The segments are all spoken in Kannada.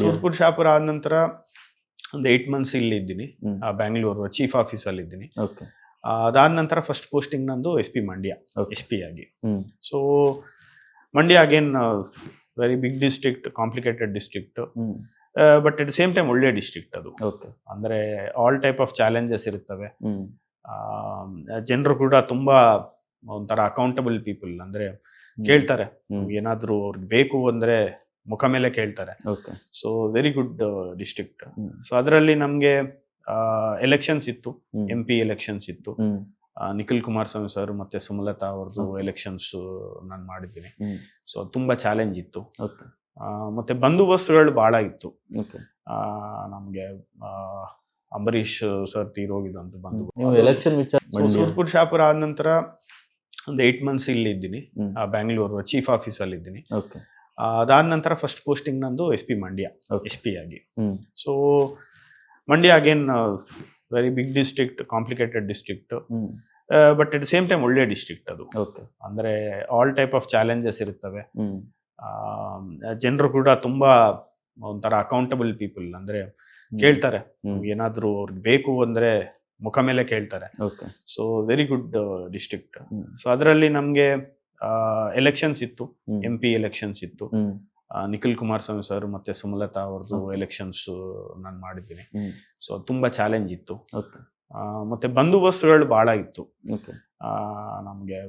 ಸುರ್ಪುರ್ ಶಾಪುರ ಆದ ನಂತರ ಒಂದು 8 ಮಂತ್ಸ್ ಇಲ್ಲಿ ಇದ್ದೀನಿ. ಬ್ಯಾಂಗ್ಳೂರು ಚೀಫ್ ಆಫೀಸಲ್ಲಿ ಇದ್ದೀನಿ. ಓಕೆ. ಅದಾದ ನಂತರ ಫಸ್ಟ್ ಪೋಸ್ಟಿಂಗ್ ನಂದು SP ಮಂಡ್ಯ, Okay. SP ಆಗಿ. So Mandya again very big district, complicated district, but at the same time ಒಳ್ಳೆ ಡಿಸ್ಟ್ರಿಕ್ಟ್ ಅದು. ಓಕೆ. ಅಂದ್ರೆ ಆಲ್ ಟೈಪ್ ಆಫ್ ಚಾಲೆಂಜಸ್ ಇರುತ್ತವೆ. ಜನರು ಕೂಡ ತುಂಬಾ ಒಂಥರ ಅಕೌಂಟಬಲ್ ಪೀಪಲ್, ಅಂದ್ರೆ ಕೇಳ್ತಾರೆ, ಏನಾದ್ರೂ ಅವ್ರಿಗೆ ಬೇಕು ಅಂದ್ರೆ ಮುಖ ಮೇಲೆ ಕೇಳ್ತಾರೆ. Okay. So very good district. So ಅದರಲ್ಲಿ ನಮಗೆ ಎಲೆಕ್ಷನ್ಸ್ ಇತ್ತು, MP ಎಲೆಕ್ಷನ್ಸ್ ಇತ್ತು. ನಿಖಿಲ್ ಕುಮಾರಸ್ವಾಮಿ ಸರ್ ಮತ್ತೆ ಸುಮಲತಾ ಅವ್ರದ್ದು ಎಲೆಕ್ಷನ್ಸ್ ನಾನು ಮಾಡಿದ್ದೀನಿ. ಸೊ ತುಂಬಾ ಚಾಲೆಂಜ್ ಇತ್ತು. ಓಕೆ. ಮತ್ತೆ ಬಂದೋಬಸ್ತುಗಳು ಬಹಳ ಇತ್ತು. ಓಕೆ. ನಮಗೆ ಅಂಬರೀಶ್ ಸರ್ ತೀರೋಗಿದಂತ ಬಂದು ನೀವು ಎಲೆಕ್ಷನ್ ವಿಚಾರ ಸುರ್ಪುರ್ ಶಾಪುರ ಆದ ನಂತರ ಒಂದು 8 ಮಂತ್ಸ್ ಇಲ್ಲಿ ಇದ್ದೀನಿ. ಬ್ಯಾಂಗ್ಳೂರು ಚೀಫ್ ಆಫೀಸಲ್ಲಿ ಇದ್ದೀನಿ. ಓಕೆ. ಅದಾದ ನಂತರ ಫಸ್ಟ್ ಪೋಸ್ಟಿಂಗ್ ನಂದು SP ಮಂಡ್ಯ, Okay. SP ಆಗಿ. So Mandya again very big district, complicated district, but at the same time ಒಳ್ಳೆ ಡಿಸ್ಟ್ರಿಕ್ಟ್ ಅದು. ಓಕೆ. ಅಂದ್ರೆ ಆಲ್ ಟೈಪ್ ಆಫ್ ಚಾಲೆಂಜಸ್ ಇರುತ್ತವೆ. ಜನರು ಕೂಡ ತುಂಬಾ ಒಂಥರ ಅಕೌಂಟಬಲ್ ಪೀಪಲ್, ಅಂದ್ರೆ ಕೇಳ್ತಾರೆ, ಏನಾದ್ರೂ ಅವ್ರಿಗೆ ಬೇಕು ಅಂದ್ರೆ ಮುಖ ಮೇಲೆ ಕೇಳ್ತಾರೆ. Okay. So very good district. So ಅದರಲ್ಲಿ ನಮಗೆ ಎಲೆಕ್ಷನ್ಸ್ ಇತ್ತು, MP ಎಲೆಕ್ಷನ್ಸ್ ಇತ್ತು. ನಿಖಿಲ್ ಕುಮಾರಸ್ವಾಮಿ ಸರ್ ಮತ್ತೆ ಸುಮಲತಾ ಅವ್ರದ್ದು ಎಲೆಕ್ಷನ್ಸ್ ನಾನು ಮಾಡಿದ್ದೀನಿ. ಸೊ ತುಂಬಾ ಚಾಲೆಂಜ್ ಇತ್ತು. ಓಕೆ. ಮತ್ತೆ ಬಂದೋಬಸ್ತುಗಳು ಬಹಳ ಇತ್ತು. ಓಕೆ. ನಮಗೆ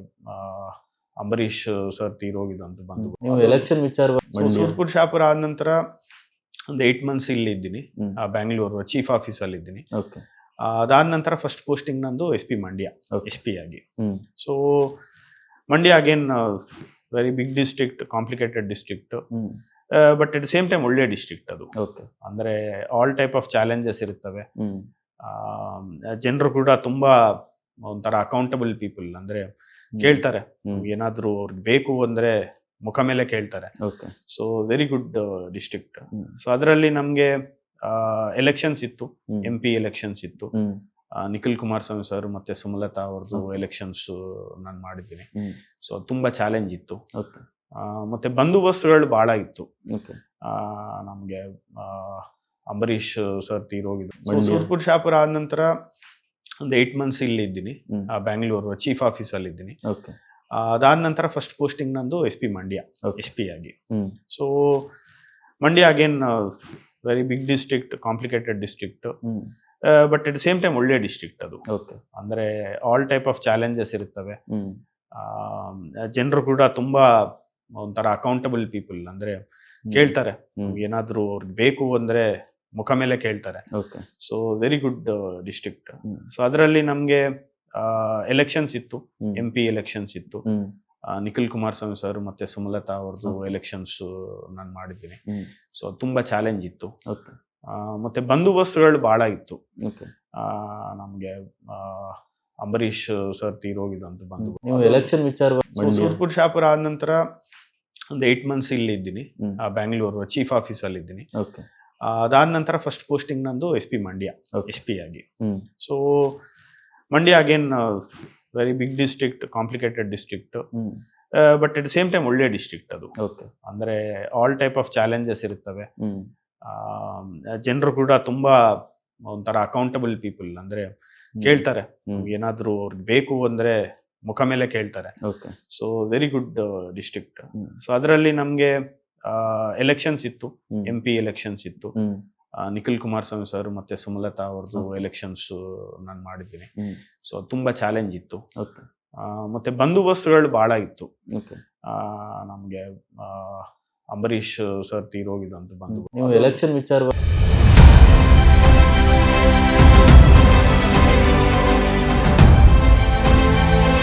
ಅಂಬರೀಶ್ ಸರ್ ತೀರೋಗಿದಂತ ಬಂದು ನೀವು ಎಲೆಕ್ಷನ್ ವಿಚಾರ ಸುರ್ಪುರ್ ಶಾಪುರ ಆದ ನಂತರ ಒಂದು 8 ಮಂತ್ಸ್ ಇಲ್ಲಿ ಇದ್ದೀನಿ. ಬ್ಯಾಂಗ್ಳೂರು ಚೀಫ್ ಆಫೀಸಲ್ಲಿ ಇದ್ದೀನಿ. ಓಕೆ. ಅದಾದ ನಂತರ ಫಸ್ಟ್ ಪೋಸ್ಟಿಂಗ್ ನಂದು SP ಮಂಡ್ಯ, Okay. SP ಆಗಿ. So Mandya again very big district, complicated district, but at the same time ಒಳ್ಳೆ ಡಿಸ್ಟ್ರಿಕ್ಟ್ ಅದು. ಓಕೆ. ಅಂದ್ರೆ ಆಲ್ ಟೈಪ್ ಆಫ್ ಚಾಲೆಂಜಸ್ ಇರುತ್ತವೆ. ಜನರು ಕೂಡ ತುಂಬಾ ಒಂಥರ ಅಕೌಂಟಬಲ್ ಪೀಪಲ್, ಅಂದ್ರೆ ಕೇಳ್ತಾರೆ, ಏನಾದ್ರೂ ಅವ್ರಿಗೆ ಬೇಕು ಅಂದ್ರೆ ಮುಖ ಮೇಲೆ ಕೇಳ್ತಾರೆ. Okay. So very good district. So ಅದರಲ್ಲಿ ನಮಗೆ ಎಲೆಕ್ಷನ್ಸ್ ಇತ್ತು, MP ಎಲೆಕ್ಷನ್ಸ್ ಇತ್ತು. ನಿಖಿಲ್ ಕುಮಾರಸ್ವಾಮಿ ಸರ್ ಮತ್ತೆ ಸುಮಲತಾ ಅವ್ರದ್ದು ಎಲೆಕ್ಷನ್ಸ್ ನಾನು ಮಾಡಿದ್ದೀನಿ. ಸೊ ತುಂಬಾ ಚಾಲೆಂಜ್ ಇತ್ತು. ಓಕೆ. ಮತ್ತೆ ಬಂದೋಬಸ್ತುಗಳು ಬಹಳ ಇತ್ತು. ಓಕೆ. ನಮಗೆ ಅಂಬರೀಶ್ ಸರ್ ತೀರೋಗಿದ್ದು. ಮಂಡ್ಯ. ಸುರ್ಪುರ್ ಶಾಪುರ ಆದ ನಂತರ ಒಂದು 8 ಮಂತ್ಸ್ ಇಲ್ಲಿ ಇದ್ದೀನಿ. ಬ್ಯಾಂಗ್ಳೂರು ಚೀಫ್ ಆಫೀಸಲ್ಲಿ ಇದ್ದೀನಿ. ಓಕೆ. ಅದಾದ ನಂತರ ಫಸ್ಟ್ ಪೋಸ್ಟಿಂಗ್ ನಂದು SP ಮಂಡ್ಯ, Okay. SP ಆಗಿ. So Mandya again very big district, complicated district, but at the same time ಒಳ್ಳೆ ಡಿಸ್ಟ್ರಿಕ್ಟ್ ಅದು. ಓಕೆ. ಅಂದ್ರೆ ಆಲ್ ಟೈಪ್ ಆಫ್ ಚಾಲೆಂಜಸ್ ಇರುತ್ತವೆ. ಜನರು ಕೂಡ ತುಂಬಾ ಒಂಥರ ಅಕೌಂಟಬಲ್ ಪೀಪಲ್, ಅಂದ್ರೆ ಕೇಳ್ತಾರೆ, ಏನಾದ್ರೂ ಅವ್ರಿಗೆ ಬೇಕು ಅಂದ್ರೆ ಮುಖ ಮೇಲೆ ಕೇಳ್ತಾರೆ. Okay. So very good district. So ಅದರಲ್ಲಿ ನಮಗೆ ಎಲೆಕ್ಷನ್ಸ್ ಇತ್ತು, MP ಎಲೆಕ್ಷನ್ಸ್ ಇತ್ತು. ನಿಖಿಲ್ ಕುಮಾರಸ್ವಾಮಿ ಸರ್ ಮತ್ತೆ ಸುಮಲತಾ ಅವ್ರದ್ದು ಎಲೆಕ್ಷನ್ಸ್ ನಾನು ಮಾಡಿದ್ದೀನಿ. ಸೊ ತುಂಬಾ ಚಾಲೆಂಜ್ ಇತ್ತು. ಓಕೆ. ಮತ್ತೆ ಬಂದೋಬಸ್ತುಗಳು ಬಹಳ ಇತ್ತು. ಓಕೆ. ನಮಗೆ ಅಂಬರೀಶ್ ಸರ್ ತೀರೋಗಿದಂತ ಬಂದು ನೀವು ಎಲೆಕ್ಷನ್ ವಿಚಾರ ಸುರ್ಪುರ್ ಶಾಪುರ ಆದ ನಂತರ ಒಂದು 8 ಮಂತ್ಸ್ ಇಲ್ಲಿ ಇದ್ದೀನಿ. ಬ್ಯಾಂಗ್ಳೂರು ಚೀಫ್ ಆಫೀಸಲ್ಲಿ ಇದ್ದೀನಿ. ಓಕೆ. ಅದಾದ ನಂತರ ಫಸ್ಟ್ ಪೋಸ್ಟಿಂಗ್ ನಂದು SP ಮಂಡ್ಯ, Okay. SP ಆಗಿ. So Mandya again very big district, complicated district, but at the same time ಒಳ್ಳೆ ಡಿಸ್ಟ್ರಿಕ್ಟ್ ಅದು. ಓಕೆ. ಅಂದ್ರೆ ಆಲ್ ಟೈಪ್ ಆಫ್ ಚಾಲೆಂಜಸ್ ಇರುತ್ತವೆ. ಜನರು ಕೂಡ ತುಂಬಾ ಒಂಥರ ಅಕೌಂಟಬಲ್ ಪೀಪಲ್, ಅಂದ್ರೆ ಕೇಳ್ತಾರೆ, ಏನಾದ್ರೂ ಅವ್ರಿಗೆ ಬೇಕು ಅಂದ್ರೆ ಮುಖ ಮೇಲೆ ಕೇಳ್ತಾರೆ. Okay. So very good district. So ಅದರಲ್ಲಿ ನಮಗೆ ಎಲೆಕ್ಷನ್ಸ್ ಇತ್ತು, MP ಎಲೆಕ್ಷನ್ಸ್ ಇತ್ತು. ನಿಖಿಲ್ ಕುಮಾರಸ್ವಾಮಿ ಸರ್ ಮತ್ತೆ ಸುಮಲತಾ ಅವ್ರದ್ದು ಎಲೆಕ್ಷನ್ಸ್ ನಾನು ಮಾಡಿದ್ದೀನಿ. ಸೊ ತುಂಬಾ ಚಾಲೆಂಜ್ ಇತ್ತು. ಓಕೆ. ಮತ್ತೆ ಬಂದೋಬಸ್ತುಗಳು ಬಹಳ ಇತ್ತು. ಓಕೆ. ನಮಗೆ ಅಂಬರೀಶ್ ಸರ್ ತೀರೋಗಿದಂತ ಬಂದು ನೀವು ಎಲೆಕ್ಷನ್ ವಿಚಾರ